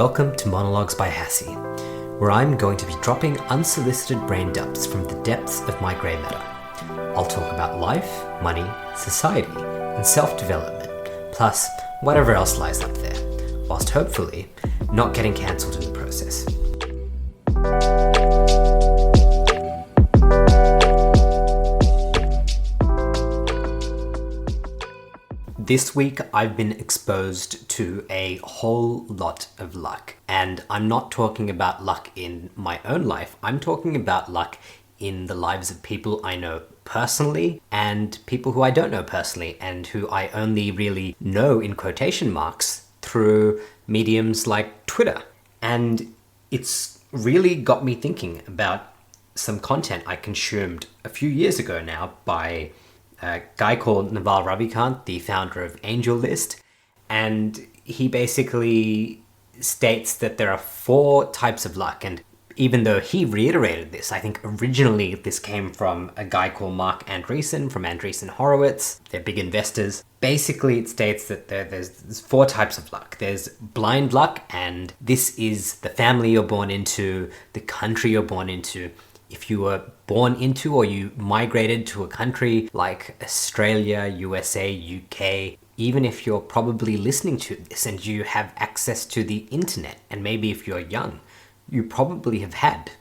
Welcome to Monologues by Hassie, where I'm going to be dropping unsolicited brain dumps from the depths of my grey matter. I'll talk about life, money, society, and self-development, plus whatever else lies up there, whilst hopefully not getting cancelled in the process. This week, I've been exposed to a whole lot of luck. And I'm not talking about luck in my own life. I'm talking about luck in the lives of people I know personally and people who I don't know personally and who I only really know in quotation marks through mediums like Twitter. And it's really got me thinking about some content I consumed a few years ago now by a guy called Naval Ravikant, the founder of AngelList, and he basically states that there are 4 types of luck. And even though he reiterated this, I think originally this came from a guy called Mark Andreessen from Andreessen Horowitz. They're big investors. Basically, it states that there's 4 types of luck. There's blind luck, and this is the family you're born into, the country you're born into. If you were born into or you migrated to a country like Australia, USA, UK, even if you're probably listening to this and you have access to the internet, and maybe if you're young, you probably have had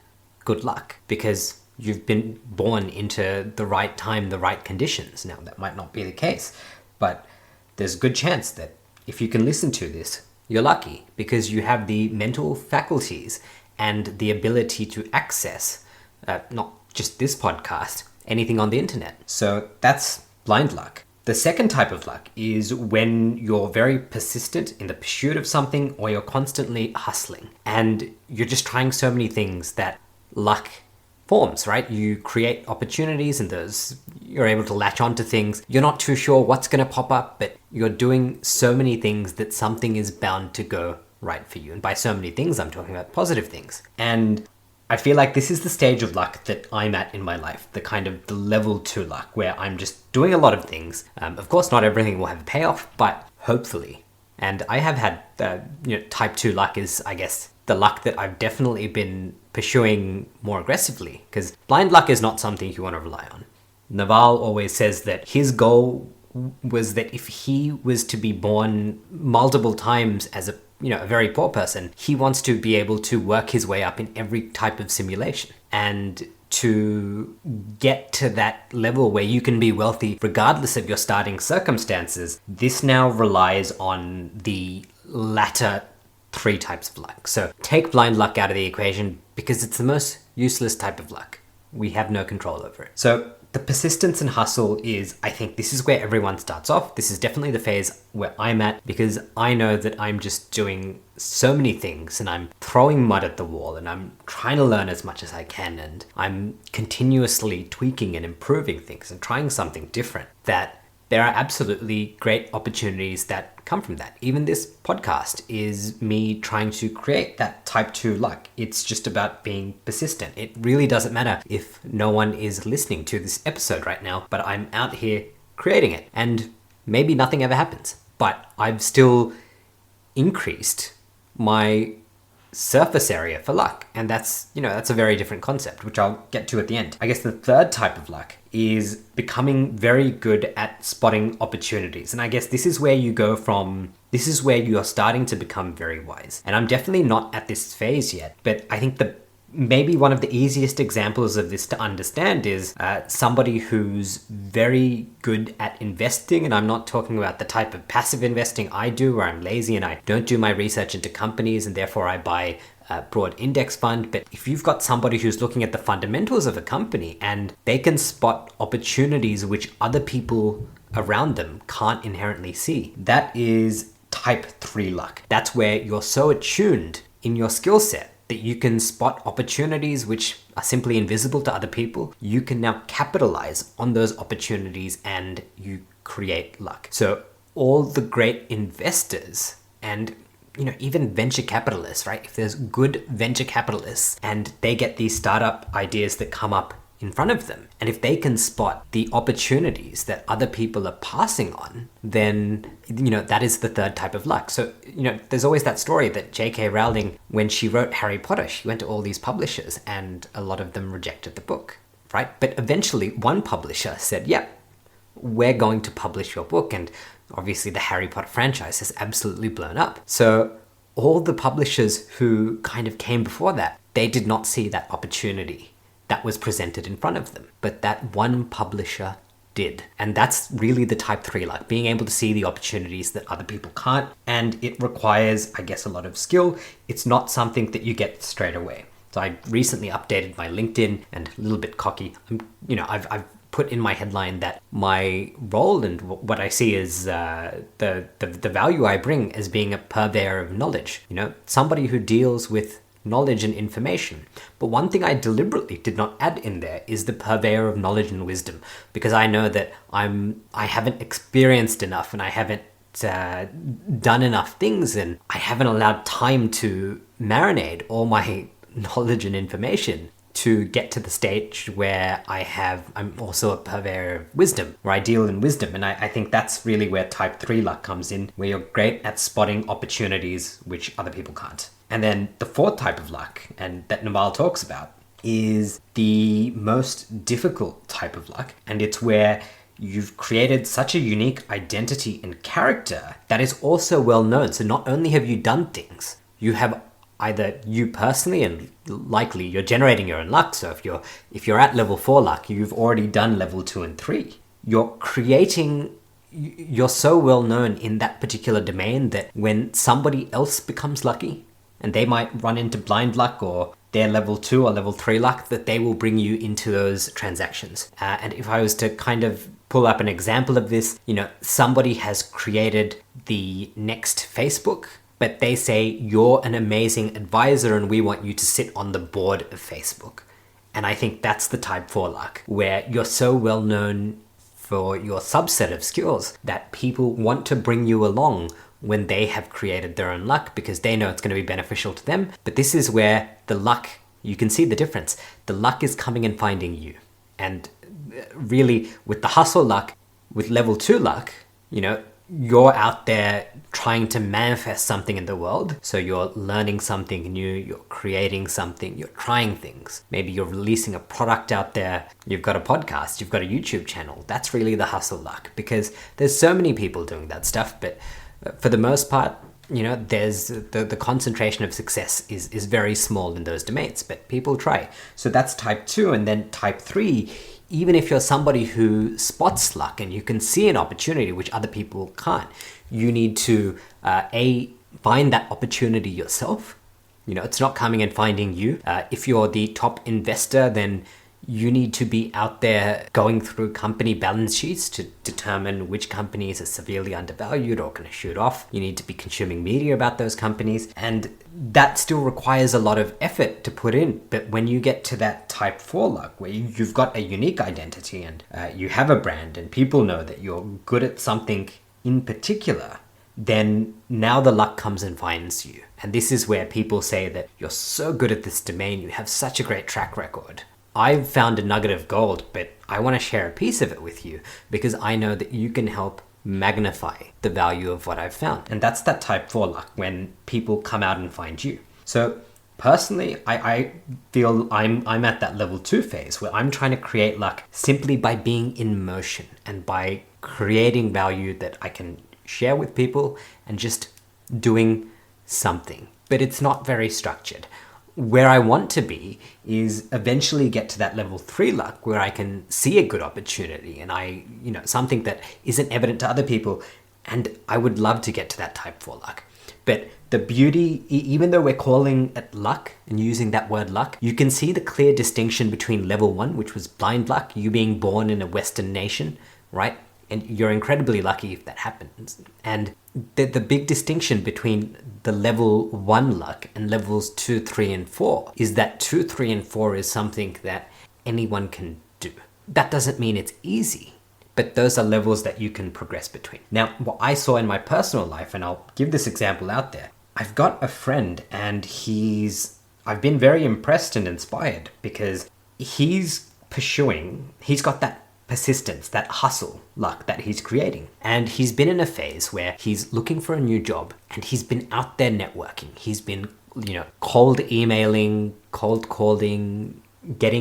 good luck because you've been born into the right time, the right conditions. Now, that might not be the case, but there's a good chance that if you can listen to this, you're lucky because you have the mental faculties and the ability to access not just this podcast, anything on the internet. So that's blind luck. The second type of luck is when you're very persistent in the pursuit of something or you're constantly hustling and you're just trying so many things that luck forms, right? You create opportunities and you're able to latch onto things. You're not too sure what's going to pop up, but you're doing so many things that something is bound to go right for you. And by so many things, I'm talking about positive things. And I feel like this is the stage of luck that I'm at in my life, the level 2 luck, where I'm just doing a lot of things. Of course, not everything will have a payoff, but hopefully. And I have had, type 2 luck is, I guess, the luck that I've definitely been pursuing more aggressively, because blind luck is not something you want to rely on. Naval always says that his goal was that if he was to be born multiple times as a very poor person, he wants to be able to work his way up in every type of simulation. And to get to that level where you can be wealthy regardless of your starting circumstances, this now relies on the latter 3 types of luck. So take blind luck out of the equation because it's the most useless type of luck. We have no control over it. So the persistence and hustle is, I think this is where everyone starts off. This is definitely the phase where I'm at because I know that I'm just doing so many things and I'm throwing mud at the wall and I'm trying to learn as much as I can and I'm continuously tweaking and improving things and trying something different, that there are absolutely great opportunities that come from that. Even this podcast is me trying to create that type 2 luck. It's just about being persistent. It really doesn't matter if no one is listening to this episode right now, but I'm out here creating it and maybe nothing ever happens, but I've still increased my surface area for luck. And that's a very different concept, which I'll get to at the end. I guess the third type of luck is becoming very good at spotting opportunities. And I guess this is where you're starting to become very wise. And I'm definitely not at this phase yet, but I think maybe one of the easiest examples of this to understand is somebody who's very good at investing. And I'm not talking about the type of passive investing I do where I'm lazy and I don't do my research into companies and therefore I buy a broad index fund. But if you've got somebody who's looking at the fundamentals of a company and they can spot opportunities which other people around them can't inherently see, that is type 3 luck. That's where you're so attuned in your skill set that you can spot opportunities which are simply invisible to other people. You can now capitalize on those opportunities and you create luck. So all the great investors and even venture capitalists, right? If there's good venture capitalists and they get these startup ideas that come up in front of them. And if they can spot the opportunities that other people are passing on, then, that is the third type of luck. So, there's always that story that J.K. Rowling, when she wrote Harry Potter, she went to all these publishers and a lot of them rejected the book, right? But eventually one publisher said, yeah, we're going to publish your book. And obviously the Harry Potter franchise has absolutely blown up. So all the publishers who kind of came before that, they did not see that opportunity that was presented in front of them. But that one publisher did. And that's really the type 3 luck, being able to see the opportunities that other people can't. And it requires, I guess, a lot of skill. It's not something that you get straight away. So I recently updated my LinkedIn, and a little bit cocky, I've put in my headline that my role and what I see is the value I bring as being a purveyor of knowledge, somebody who deals with knowledge and information. But one thing I deliberately did not add in there is the purveyor of knowledge and wisdom, because I know that I haven't experienced enough, and I haven't done enough things, and I haven't allowed time to marinate all my knowledge and information to get to the stage where I'm also a purveyor of wisdom, where I deal in wisdom. And I think that's really where type 3 luck comes in, where you're great at spotting opportunities which other people can't. And then the fourth type of luck, and that Naval talks about, is the most difficult type of luck. And it's where you've created such a unique identity and character that is also well known. So not only have you done things, you have either you personally, and likely you're generating your own luck. So if you're at level 4 luck, you've already done level 2 and 3. You're so well known in that particular domain that when somebody else becomes lucky, and they might run into blind luck or their level 2 or level 3 luck, that they will bring you into those transactions. And if I was to kind of pull up an example of this, somebody has created the next Facebook, but they say, you're an amazing advisor and we want you to sit on the board of Facebook. And I think that's the type 4 luck, where you're so well known for your subset of skills that people want to bring you along when they have created their own luck, because they know it's going to be beneficial to them. But this is where the luck, you can see the difference. The luck is coming and finding you. And really, with the hustle luck, with level 2 luck, you're out there trying to manifest something in the world. So you're learning something new, you're creating something, you're trying things. Maybe you're releasing a product out there, you've got a podcast, you've got a YouTube channel. That's really the hustle luck, because there's so many people doing that stuff. But for the most part, there's the concentration of success is very small in those domains, but people try. So that's type 2. And then type 3, even if you're somebody who spots luck and you can see an opportunity which other people can't, you need to find that opportunity yourself. It's not coming and finding you. If you're the top investor, then you need to be out there going through company balance sheets to determine which companies are severely undervalued or going to shoot off. You need to be consuming media about those companies, and that still requires a lot of effort to put in. But when you get to that type 4 luck, where you've got a unique identity and you have a brand and people know that you're good at something in particular, then now the luck comes and finds you. And this is where people say that you're so good at this domain, you have such a great track record. I've found a nugget of gold, but I want to share a piece of it with you, because I know that you can help magnify the value of what I've found. And that's that type 4 luck, when people come out and find you. So personally, I feel I'm at that level 2 phase, where I'm trying to create luck simply by being in motion and by creating value that I can share with people and just doing something. But it's not very structured. Where I want to be is eventually get to that level 3 luck, where I can see a good opportunity and something that isn't evident to other people. And I would love to get to that type 4 luck. But the beauty, even though we're calling it luck and using that word luck, you can see the clear distinction between level 1, which was blind luck, you being born in a Western nation, right? And you're incredibly lucky if that happens. And the big distinction between the level 1 luck and levels 2, 3, and 4 is that 2, 3, and 4 is something that anyone can do. That doesn't mean it's easy, but those are levels that you can progress between. Now, what I saw in my personal life, and I'll give this example out there, I've got a friend and I've been very impressed and inspired, because he's pursuing, he's got that persistence, that hustle luck that he's creating. And he's been in a phase where he's looking for a new job and he's been out there networking. He's been, cold emailing, cold calling,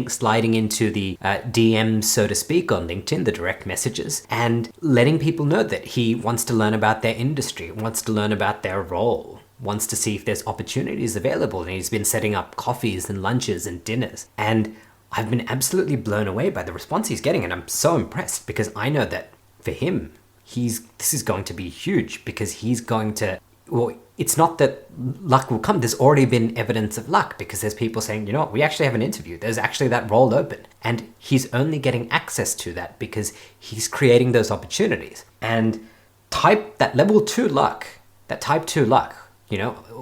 sliding into the DMs, so to speak, on LinkedIn, the direct messages, and letting people know that he wants to learn about their industry, wants to learn about their role, wants to see if there's opportunities available. And he's been setting up coffees and lunches and dinners. And I've been absolutely blown away by the response he's getting, and I'm so impressed because I know that for him, this is going to be huge because he's going to, well, it's not that luck will come. There's already been evidence of luck because there's people saying, we actually have an interview. There's actually that role open. And he's only getting access to that because he's creating those opportunities. And that level 2 luck, that type 2 luck,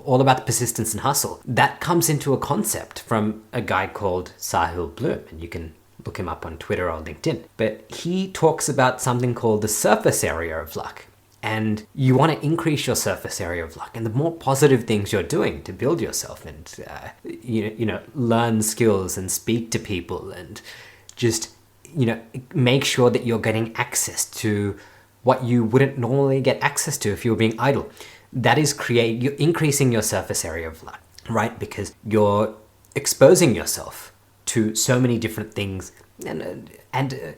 all about the persistence and hustle, that comes into a concept from a guy called Sahil Bloom, and you can look him up on Twitter or LinkedIn. But he talks about something called the surface area of luck. And you want to increase your surface area of luck. And the more positive things you're doing to build yourself and, learn skills and speak to people and just, make sure that you're getting access to what you wouldn't normally get access to if you were being idle. That is you're increasing your surface area of luck, right? Because you're exposing yourself to so many different things and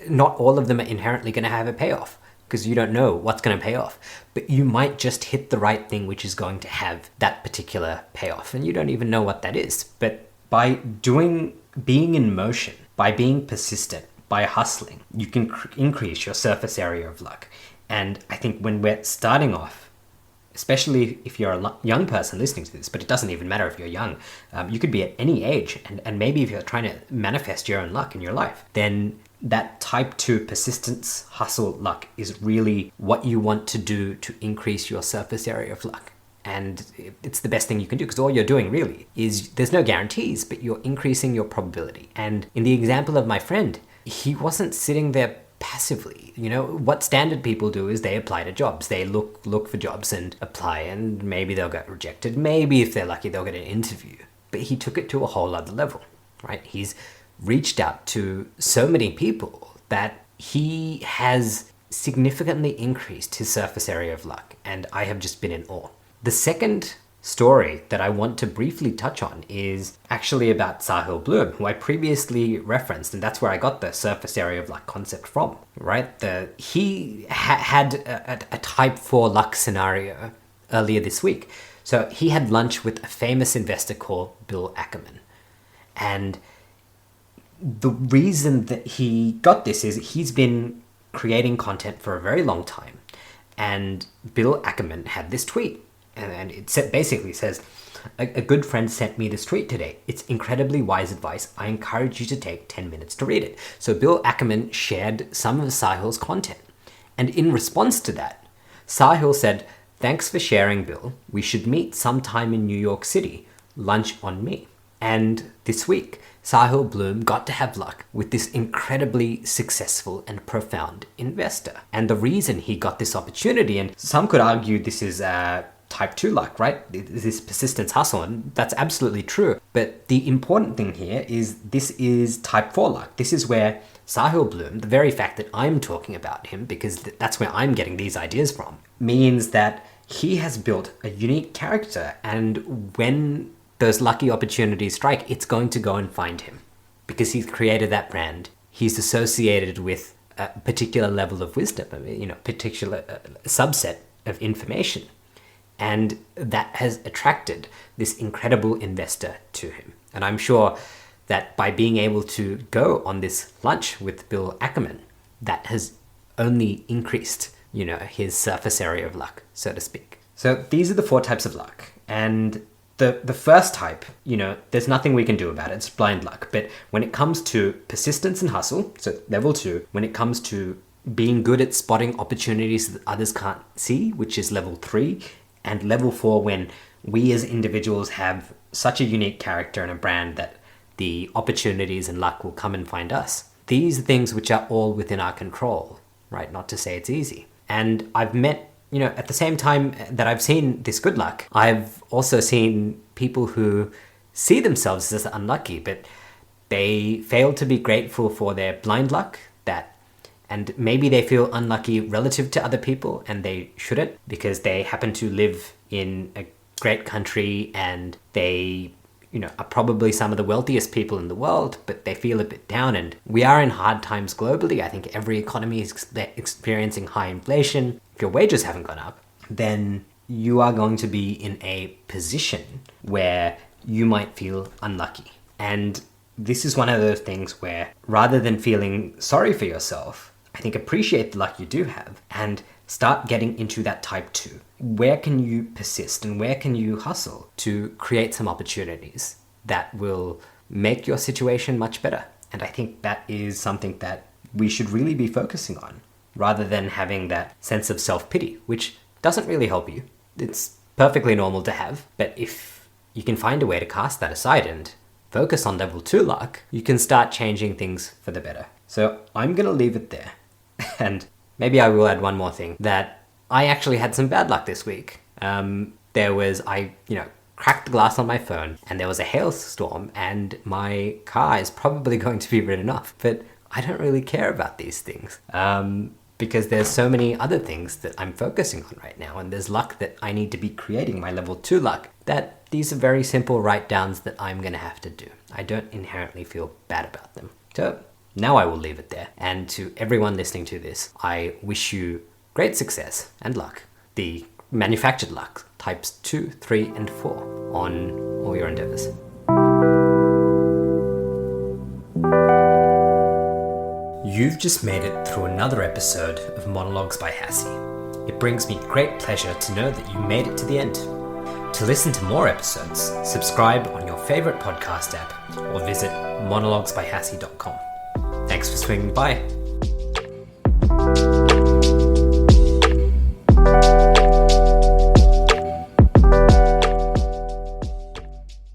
not all of them are inherently going to have a payoff because you don't know what's going to pay off, but you might just hit the right thing which is going to have that particular payoff and you don't even know what that is. But by being in motion, by being persistent, by hustling, you can increase your surface area of luck. And I think when we're starting off, especially if you're a young person listening to this, but it doesn't even matter if you're young. You could be at any age, and maybe if you're trying to manifest your own luck in your life, then that type 2 persistence, hustle luck is really what you want to do to increase your surface area of luck. And it's the best thing you can do because all you're doing really is, there's no guarantees, but you're increasing your probability. And in the example of my friend, he wasn't sitting there passively. What standard people do is they apply to jobs. They look for jobs and apply, and maybe they'll get rejected. Maybe if they're lucky, they'll get an interview. But he took it to a whole other level, right? He's reached out to so many people that he has significantly increased his surface area of luck. And I have just been in awe. The second story that I want to briefly touch on is actually about Sahil Bloom, who I previously referenced, and that's where I got the surface area of luck concept from, right? He had a type 4 luck scenario earlier this week. So he had lunch with a famous investor called Bill Ackman. And the reason that he got this is he's been creating content for a very long time. And Bill Ackman had this tweet. And it basically says, a good friend sent me this tweet today. It's incredibly wise advice. I encourage you to take 10 minutes to read it. So Bill Ackman shared some of Sahil's content. And in response to that, Sahil said, "Thanks for sharing, Bill. We should meet sometime in New York City. Lunch on me." And this week, Sahil Bloom got to have luck with this incredibly successful and profound investor. And the reason he got this opportunity, and some could argue this is type 2 luck, right? This persistence hustle, and that's absolutely true. But the important thing here is this is type 4 luck. This is where Sahil Bloom, the very fact that I'm talking about him, because that's where I'm getting these ideas from, means that he has built a unique character, and when those lucky opportunities strike, it's going to go and find him because he's created that brand. He's associated with a particular level of wisdom, particular subset of information. And that has attracted this incredible investor to him. And I'm sure that by being able to go on this lunch with Bill Ackman, that has only increased, his surface area of luck, so to speak. So these are the 4 types of luck. And the first type, there's nothing we can do about it. It's blind luck. But when it comes to persistence and hustle, so level 2, when it comes to being good at spotting opportunities that others can't see, which is level 3, and level 4, when we as individuals have such a unique character and a brand that the opportunities and luck will come and find us. These are things which are all within our control, right? Not to say it's easy. And I've met, at the same time that I've seen this good luck, I've also seen people who see themselves as unlucky, but they fail to be grateful for their blind luck, and maybe they feel unlucky relative to other people, and they shouldn't, because they happen to live in a great country and they are probably some of the wealthiest people in the world, but they feel a bit down. And we are in hard times globally. I think every economy is experiencing high inflation. If your wages haven't gone up, then you are going to be in a position where you might feel unlucky. And this is one of those things where, rather than feeling sorry for yourself, I think appreciate the luck you do have and start getting into that type 2. Where can you persist and where can you hustle to create some opportunities that will make your situation much better? And I think that is something that we should really be focusing on, rather than having that sense of self-pity, which doesn't really help you. It's perfectly normal to have, but if you can find a way to cast that aside and focus on level 2 luck, you can start changing things for the better. So I'm going to leave it there. And maybe I will add one more thing, that I actually had some bad luck this week. I cracked the glass on my phone and there was a hailstorm and my car is probably going to be written off. But I don't really care about these things because there's so many other things that I'm focusing on right now, and there's luck that I need to be creating, my level 2 luck, that these are very simple write-downs that I'm going to have to do. I don't inherently feel bad about them. So now I will leave it there. And to everyone listening to this, I wish you great success and luck. The manufactured luck, types 2, 3, and 4 on all your endeavors. You've just made it through another episode of Monologues by Hassie. It brings me great pleasure to know that you made it to the end. To listen to more episodes, subscribe on your favorite podcast app or visit monologuesbyhassie.com. Thanks for swinging by.